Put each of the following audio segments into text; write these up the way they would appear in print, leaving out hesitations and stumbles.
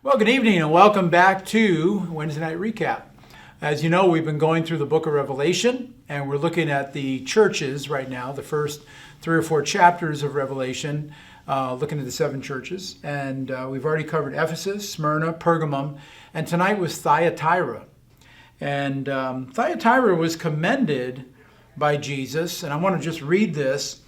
Well, good evening and welcome back to Wednesday Night Recap. As you know, we've been going through the book of Revelation and we're looking at the churches right now, the first 3 or 4 chapters of Revelation, looking at the 7 churches. And we've already covered Ephesus, Smyrna, Pergamum, and tonight was Thyatira. And Thyatira was commended by Jesus, and I want to just read this.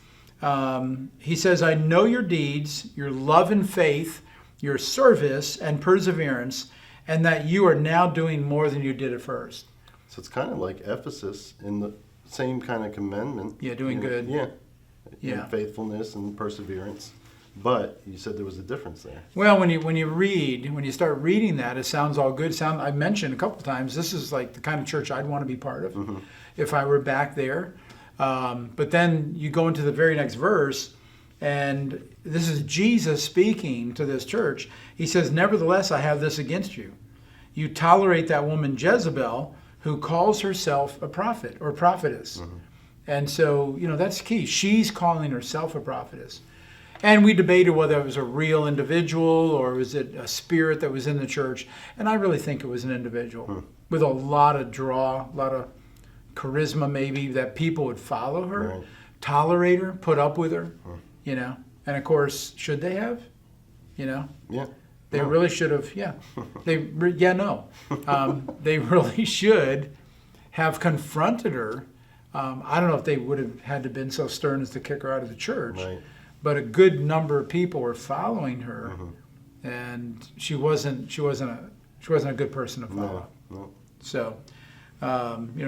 He says, I know your deeds, your love and faith, your service and perseverance, and that you are now doing more than you did at first. So it's kind of like Ephesus in the same kind of commandment. Yeah, doing good. Yeah. Faithfulness and perseverance. But you said there was a difference there. Well, when you start reading that, it sounds all good. I mentioned a couple times, this is like the kind of church I'd want to be part of if I were back there. But then you go into the very next verse, and this is Jesus speaking to this church. He says, nevertheless, I have this against you. You tolerate that woman Jezebel, who calls herself a prophet or prophetess. And so, that's key. She's calling herself a prophetess. And we debated whether it was a real individual or was it a spirit that was in the church. And I really think it was an individual with a lot of draw, a lot of charisma maybe, that people would follow her, tolerate her, put up with her. And of course, should they have? Yeah. They really should have, They really should have confronted her. I don't know if they would have had to been so stern as to kick her out of the church, but a good number of people were following her, and she wasn't a good person to follow. No. So,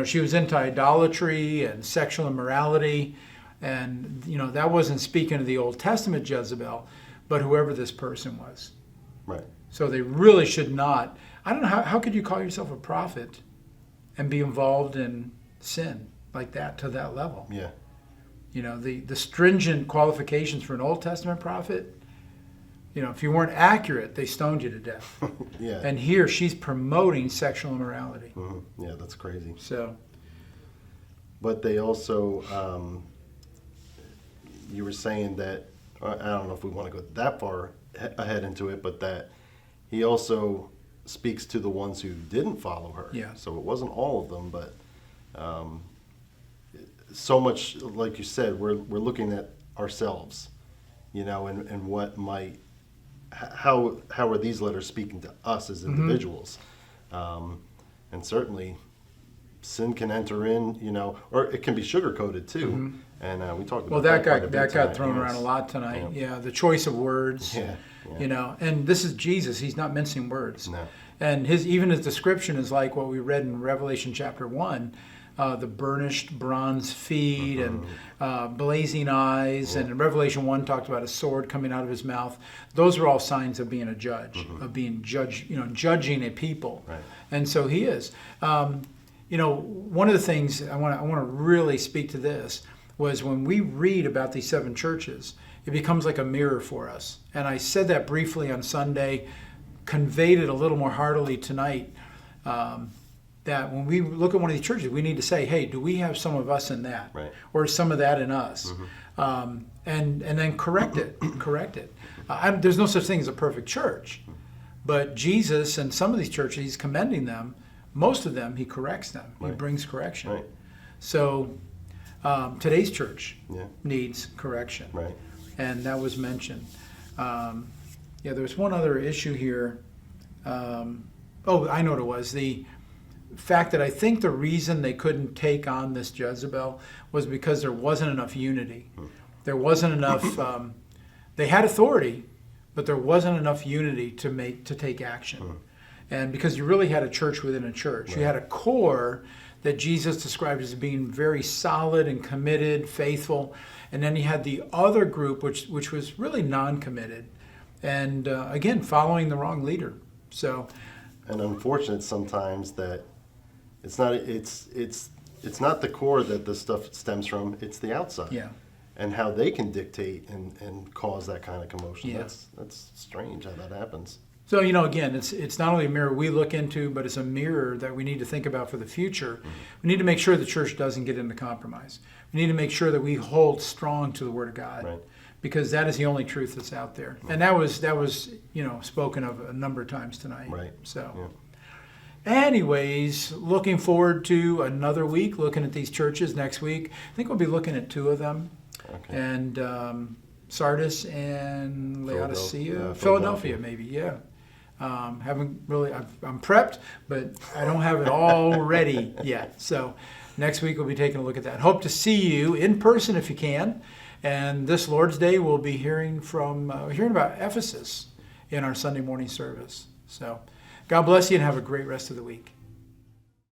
she was into idolatry and sexual immorality. And, that wasn't speaking of the Old Testament Jezebel, but whoever this person was. Right. So they really should not. I don't know, how could you call yourself a prophet and be involved in sin like that to that level? Yeah. The stringent qualifications for an Old Testament prophet, if you weren't accurate, they stoned you to death. Yeah. And here she's promoting sexual immorality. Yeah, that's crazy. So. But they also... you were saying that, I don't know if we want to go that far ahead into it, but that he also speaks to the ones who didn't follow her. Yeah. So it wasn't all of them, but so much, like you said, we're looking at ourselves, and what might, how are these letters speaking to us as individuals? And certainly sin can enter in, or it can be sugar-coated too. And we talked about that that got thrown around a lot tonight. Yeah, the choice of words. And this is Jesus. He's not mincing words. No. And even his description is like what we read in Revelation chapter 1, the burnished bronze feet and blazing eyes. And in Revelation 1 talked about a sword coming out of his mouth. Those are all signs of being a judge, of being judging a people. Right. And so he is. One of the things I want to really speak to this was when we read about these 7 churches, it becomes like a mirror for us. And I said that briefly on Sunday, conveyed it a little more heartily tonight, that when we look at one of these churches, we need to say, hey, do we have some of us in that? Right. Or some of that in us? And then correct it. There's no such thing as a perfect church. But Jesus and some of these churches, he's commending them. Most of them, he corrects them. He brings correction. Right. So today's church needs correction. Right. And that was mentioned. There's one other issue here. I know what it was. The fact that I think the reason they couldn't take on this Jezebel was because there wasn't enough unity. There wasn't enough, they had authority, but there wasn't enough unity to take action. And because you really had a church within a church. Right. You had a core that Jesus described as being very solid and committed, faithful. And then you had the other group, which was really non-committed. And again, following the wrong leader. So, and unfortunate sometimes that it's not the core that the stuff stems from, it's the outside. Yeah. And how they can dictate and cause that kind of commotion. Yeah. That's strange how that happens. So, again, it's not only a mirror we look into, but it's a mirror that we need to think about for the future. We need to make sure the church doesn't get into compromise. We need to make sure that we hold strong to the Word of God. Right. because that is the only truth that's out there. And that was spoken of a number of times tonight. Right. So. Yeah. Anyways, looking forward to another week, looking at these churches next week. I think we'll be looking at 2 of them. Okay. And Sardis and Laodicea. Philadelphia. Philadelphia, maybe, yeah. Haven't really, I'm prepped, but I don't have it all ready yet. So next week we'll be taking a look at that. Hope to see you in person if you can. And this Lord's Day we'll be hearing about Ephesus in our Sunday morning service. So God bless you and have a great rest of the week.